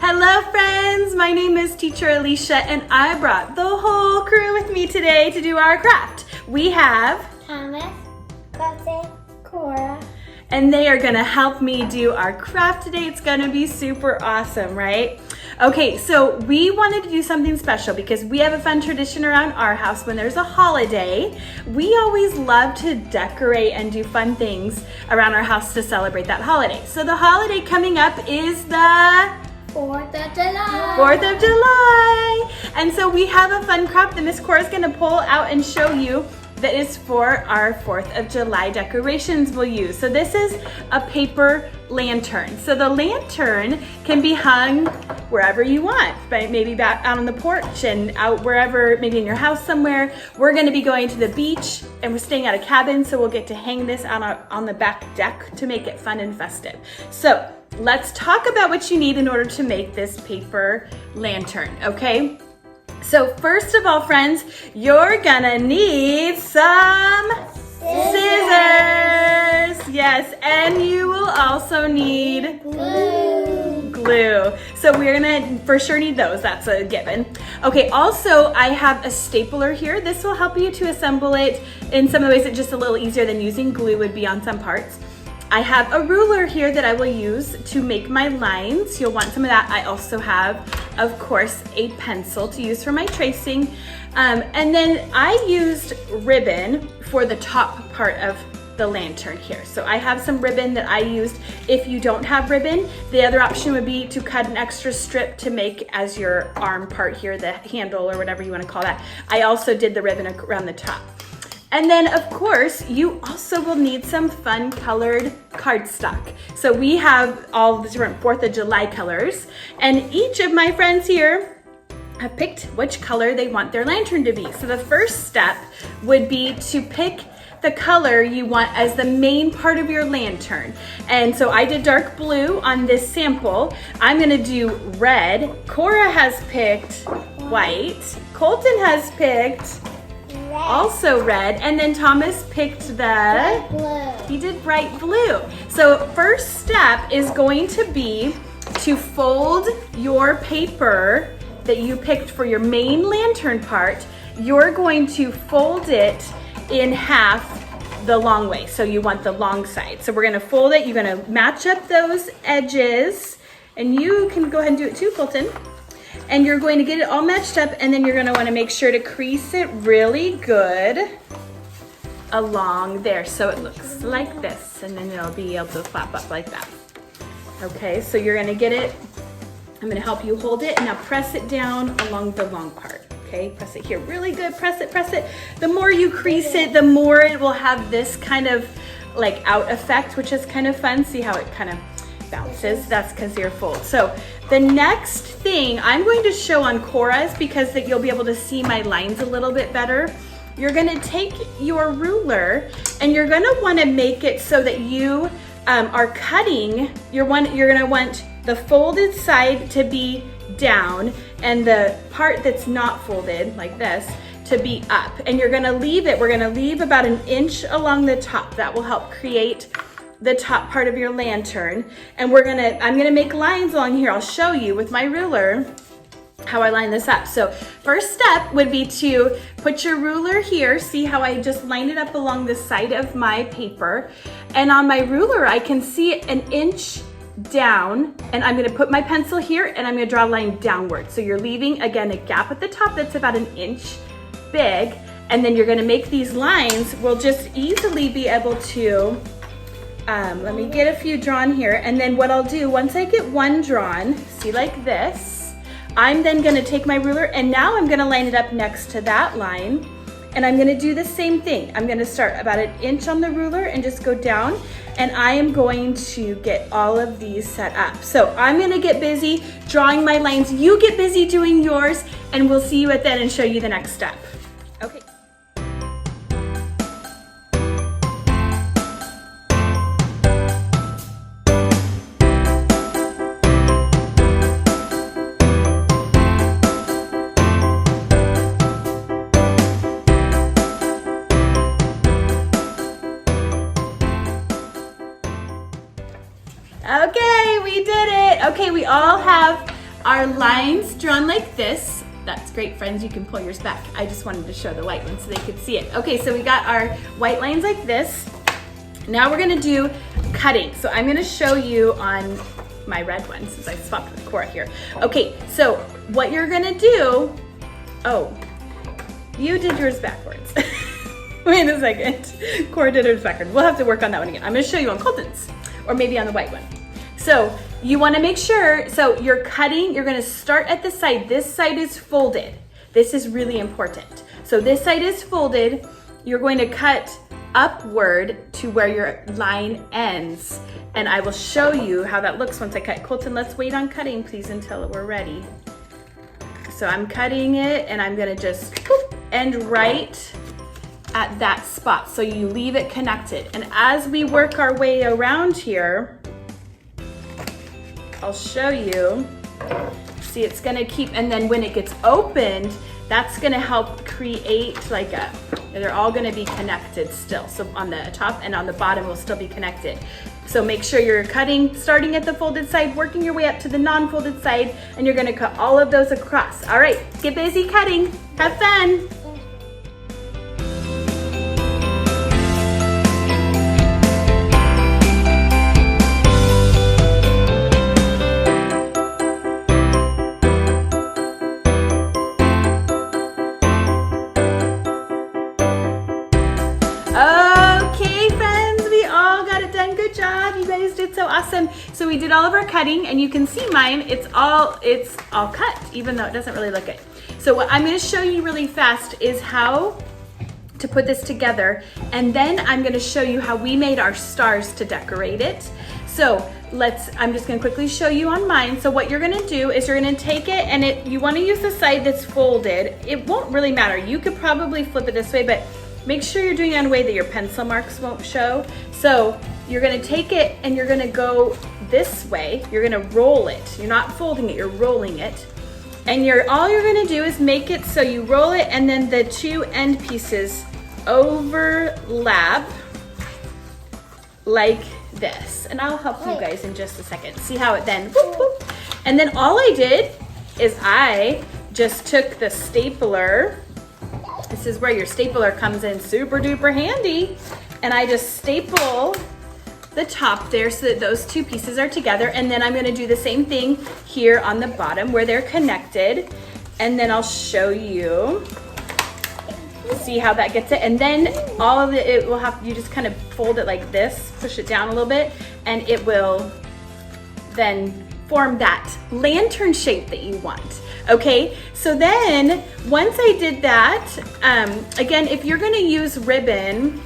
Hello friends, my name is Teacher Alicia and I brought the whole crew with me today to do our craft. We have Thomas, Buffy, Cora, and they are gonna help me do our craft today. It's gonna be super awesome, right? Okay, so we wanted to do something special because we have a fun tradition around our house when there's a holiday. We always love to decorate and do fun things around our house to celebrate that holiday. So the holiday coming up is the 4th of July. 4th of July. And so we have a fun craft that Miss Cora's gonna pull out and show you that is for our 4th of July decorations we'll use. So this is a paper lantern. So the lantern can be hung wherever you want, but maybe back out on the porch and out wherever, maybe in your house somewhere. We're gonna be going to the beach and we're staying at a cabin, so we'll get to hang this on the back deck to make it fun and festive. So let's talk about what you need in order to make this paper lantern, okay? So first of all, friends, you're gonna need some scissors. Yes, and you will also need glue. So we're gonna for sure need those, that's a given. Okay, also I have a stapler here. This will help you to assemble it in some of the ways. It's just a little easier than using glue would be on some parts. I have a ruler here that I will use to make my lines. You'll want some of that. I also have, of course, a pencil to use for my tracing. And then I used ribbon for the top part of the lantern here. So I have some ribbon that I used. If you don't have ribbon, the other option would be to cut an extra strip to make as your arm part here, the handle or whatever you want to call that. I also did the ribbon around the top. And then of course, you also will need some fun colored cardstock. So we have all the different 4th of July colors, and each of my friends here have picked which color they want their lantern to be. So the first step would be to pick the color you want as the main part of your lantern. And so I did dark blue on this sample. I'm gonna do red. Cora has picked white. Colton has picked also red, and then Thomas picked bright blue. he did bright blue. So first step is going to be to fold your paper that you picked for your main lantern part. You're going to fold it in half the long way. So you want the long side. So we're gonna fold it, you're gonna match up those edges, and you can go ahead and do it too, Colton. And you're going to get it all matched up, and then you're gonna wanna make sure to crease it really good along there so it looks like this, and then it'll be able to flap up like that. Okay, so you're gonna get it. I'm gonna help you hold it, and now press it down along the long part. Okay, press it here really good, press it, press it. The more you crease it, the more it will have this kind of like out effect, which is kind of fun. See how it kind of bounces? That's because you're full. So the next thing I'm going to show on Cora's, because that you'll be able to see my lines a little bit better. You're gonna take your ruler and you're gonna wanna make it so that you are cutting, you're gonna want the folded side to be down and the part that's not folded, like this, to be up. And you're gonna leave it, we're gonna leave about 1 inch along the top. That will help create the top part of your lantern. And I'm gonna make lines along here. I'll show you with my ruler how I line this up. So first step would be to put your ruler here. See how I just lined it up along the side of my paper. And on my ruler, I can see it 1 inch down, and I'm gonna put my pencil here and I'm gonna draw a line downward. So you're leaving, again, a gap at the top that's about 1 inch big. And then you're gonna make these lines. We'll just easily be able to let me get a few drawn here, and then what I'll do, once I get one drawn, see like this, I'm then gonna take my ruler and now I'm gonna line it up next to that line, and I'm gonna do the same thing. I'm gonna start about 1 inch on the ruler and just go down, and I am going to get all of these set up. So I'm gonna get busy drawing my lines, you get busy doing yours, and we'll see you at that and show you the next step. Okay. Okay, we did it. Okay, we all have our lines drawn like this. That's great, friends. You can pull yours back. I just wanted to show the white one so they could see it. Okay, so we got our white lines like this. Now we're gonna do cutting. So I'm gonna show you on my red one since I swapped with Cora here. Okay, so what you're gonna do, oh, you did yours backwards. Wait a second. Cora did hers backwards. We'll have to work on that one again. I'm gonna show you on Colton's, or maybe on the white one. So you wanna make sure, so you're cutting, you're gonna start at the side. This side is folded. This is really important. So this side is folded. You're going to cut upward to where your line ends. And I will show you how that looks once I cut. Colton, let's wait on cutting, please, until we're ready. So I'm cutting it and I'm gonna just end right at that spot. So you leave it connected. And as we work our way around here, I'll show you. See, it's gonna keep, and then when it gets opened, that's gonna help create like a, they're all gonna be connected still. So on the top and on the bottom will still be connected. So make sure you're cutting, starting at the folded side, working your way up to the non-folded side, and you're gonna cut all of those across. All right, get busy cutting. Have fun. Okay, friends, we all got it done. Good job. You guys did so awesome. So we did all of our cutting, and you can see mine, it's all cut, even though it doesn't really look good. So what I'm gonna show you really fast is how to put this together, and then I'm gonna show you how we made our stars to decorate it. So I'm just gonna quickly show you on mine. So what you're gonna do is you're gonna take it, and you wanna use the side that's folded. It won't really matter. You could probably flip it this way, but make sure you're doing it in a way that your pencil marks won't show. So you're gonna take it and you're gonna go this way. You're gonna roll it. You're not folding it, you're rolling it. And all you're gonna do is make it so you roll it and then the two end pieces overlap like this. And I'll help you guys in just a second. See how it then, whoop, whoop. And then all I did is I just took the stapler. This is where your stapler comes in super duper handy. And I just staple the top there so that those two pieces are together. And then I'm gonna do the same thing here on the bottom where they're connected. And then I'll show you, see how that gets it. And then all of it will have, you just kind of fold it like this, push it down a little bit, and it will then form that lantern shape that you want. Okay, so then once I did that, again, if you're gonna use ribbon,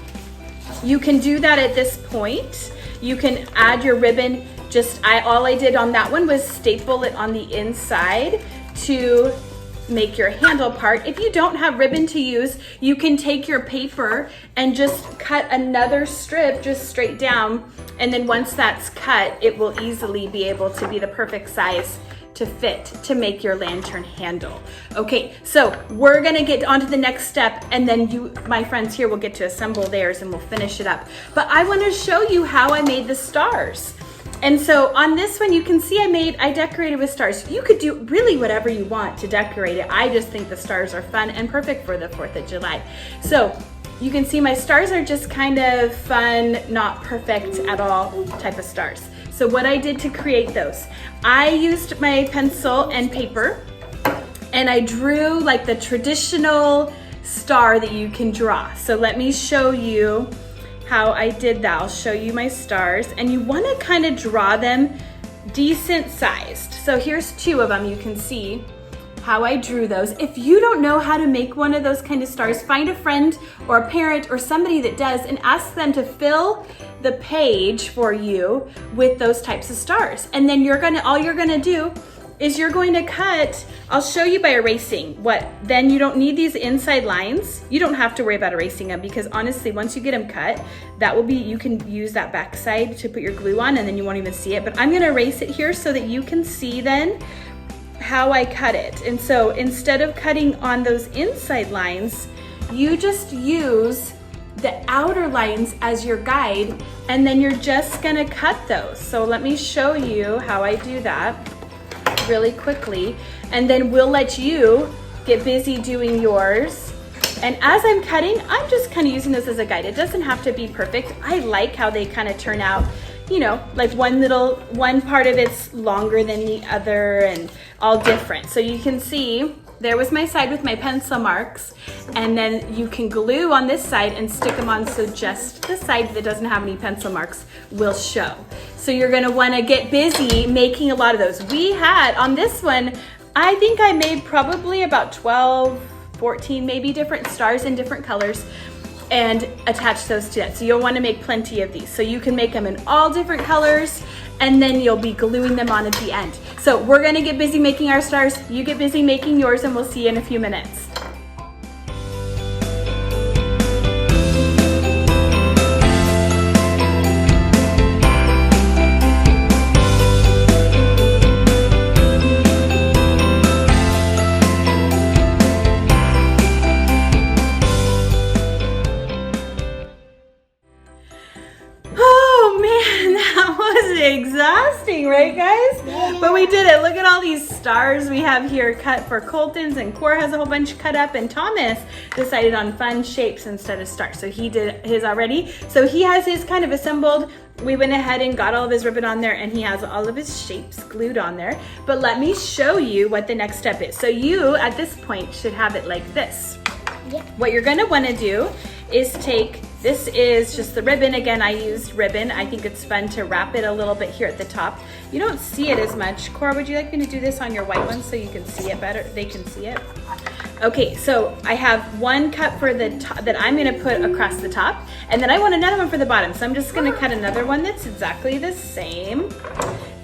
you can do that at this point. You can add your ribbon, all I did on that one was staple it on the inside to make your handle part. If you don't have ribbon to use, you can take your paper and just cut another strip just straight down. And then once that's cut, it will easily be able to be the perfect size to fit to make your lantern handle. Okay, so we're gonna get on to the next step, and then you, my friends here, will get to assemble theirs and we'll finish it up. But I wanna show you how I made the stars. And so on this one, you can see I decorated with stars. You could do really whatever you want to decorate it. I just think the stars are fun and perfect for the 4th of July. So you can see my stars are just kind of fun, not perfect at all type of stars. So what I did to create those, I used my pencil and paper, and I drew like the traditional star that you can draw. So let me show you how I did that. I'll show you my stars, and you want to kind of draw them decent sized. So here's 2 of them. You can see how I drew those. If you don't know how to make one of those kind of stars, find a friend or a parent or somebody that does and ask them to fill the page for you with those types of stars. And then all you're gonna do is you're going to cut, I'll show you by erasing then you don't need these inside lines. You don't have to worry about erasing them, because honestly, once you get them cut, you can use that back side to put your glue on, and then you won't even see it. But I'm gonna erase it here so that you can see then how I cut it. And so instead of cutting on those inside lines, you just use the outer lines as your guide, and then you're just gonna cut those. So let me show you how I do that. really quickly, and then we'll let you get busy doing yours. And as I'm cutting, I'm just kind of using this as a guide. It doesn't have to be perfect. I like how they kind of turn out, you know, like one part of it's longer than the other and all different. So you can see, there was my side with my pencil marks, and then you can glue on this side and stick them on so just the side that doesn't have any pencil marks will show. So you're gonna wanna get busy making a lot of those. We had, on this one, I think I made probably about 12, 14 maybe different stars in different colors and attach those to that. So you'll wanna make plenty of these. So you can make them in all different colors, and then you'll be gluing them on at the end. So we're gonna get busy making our stars. You get busy making yours, and we'll see you in a few minutes. Exhausting, right guys? Yeah. But we did it. Look at all these stars we have here cut for Colton's, and Cora has a whole bunch cut up, and Thomas decided on fun shapes instead of stars. So he did his already. So he has his kind of assembled. We went ahead and got all of his ribbon on there, and he has all of his shapes glued on there. But let me show you what the next step is. So you, at this point, should have it like this. Yep. What you're gonna wanna do is take, this is just the ribbon. Again, I used ribbon. I think it's fun to wrap it a little bit here at the top. You don't see it as much. Cora, would you like me to do this on your white one so you can see it better? They can see it. Okay, so I have one cut for the top that I'm gonna put across the top, and then I want another one for the bottom. So I'm just gonna cut another one that's exactly the same.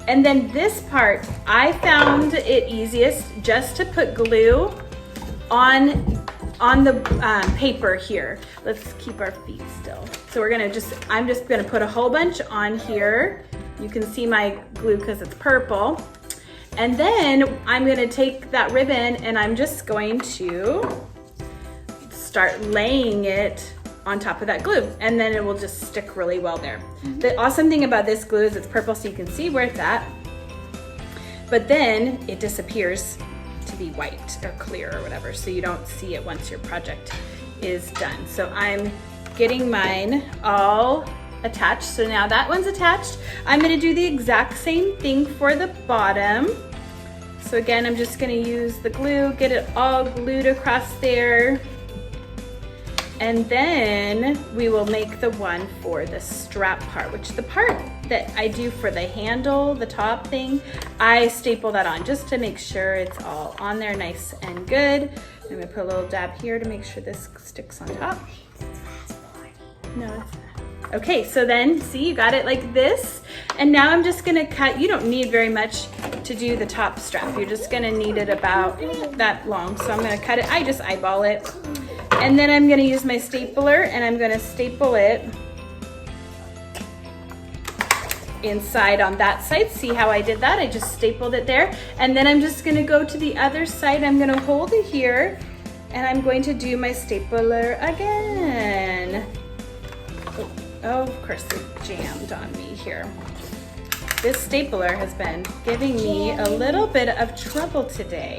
And then this part, I found it easiest just to put glue on the paper here. Let's keep our feet still. So we're gonna I'm just gonna put a whole bunch on here. You can see my glue because it's purple. And then I'm gonna take that ribbon and I'm just going to start laying it on top of that glue. And then it will just stick really well there. Mm-hmm. The awesome thing about this glue is it's purple so you can see where it's at. But then it disappears to be white or clear or whatever, so you don't see it once your project is done. So I'm getting mine all attached. So now that one's attached. I'm gonna do the exact same thing for the bottom. So again, I'm just gonna use the glue, get it all glued across there. And then we will make the one for the strap part, which the part that I do for the handle, the top thing, I staple that on just to make sure it's all on there nice and good. I'm gonna put a little dab here to make sure this sticks on top. No, it's not. Okay, so then see, you got it like this. And now I'm just gonna cut, you don't need very much to do the top strap. You're just gonna need it about that long. So I'm gonna cut it, I just eyeball it. And then I'm gonna use my stapler and I'm gonna staple it inside on that side. See how I did that? I just stapled it there. And then I'm just gonna go to the other side. I'm gonna hold it here and I'm going to do my stapler again. Oh, of course it jammed on me here. This stapler has been giving me a little bit of trouble today.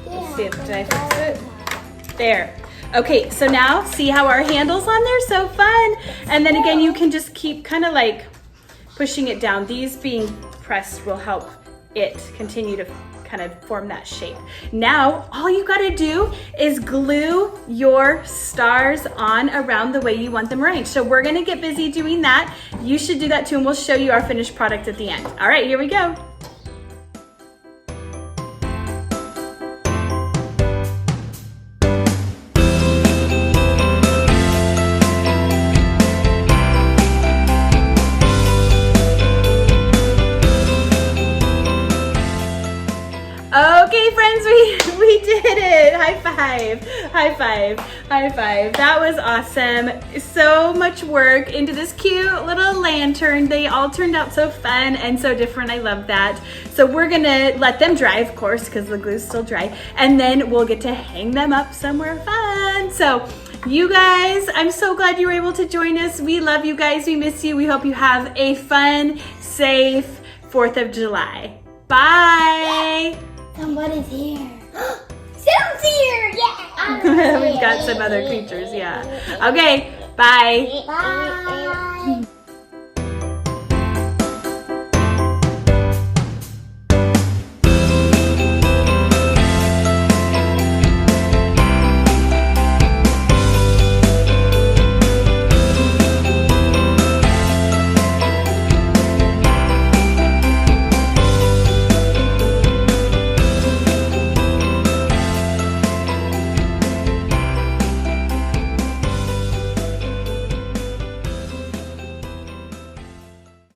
Let's see, did I fix it? There. Okay, so now see how our handle's on there? So fun. And then again, you can just keep kind of like pushing it down. These being pressed will help it continue to kind of form that shape. Now, all you gotta do is glue your stars on around the way you want them arranged. So we're gonna get busy doing that. You should do that too, and we'll show you our finished product at the end. All right, here we go. Okay, friends, we did it. High five, high five, high five. That was awesome. So much work into this cute little lantern. They all turned out so fun and so different. I love that. So we're gonna let them dry, of course, because the glue's still dry, and then we'll get to hang them up somewhere fun. So you guys, I'm so glad you were able to join us. We love you guys. We miss you. We hope you have a fun, safe 4th of July. Bye. Somebody's here. Sam's here! Yeah! We've got some other creatures, yeah. Okay, bye. Bye!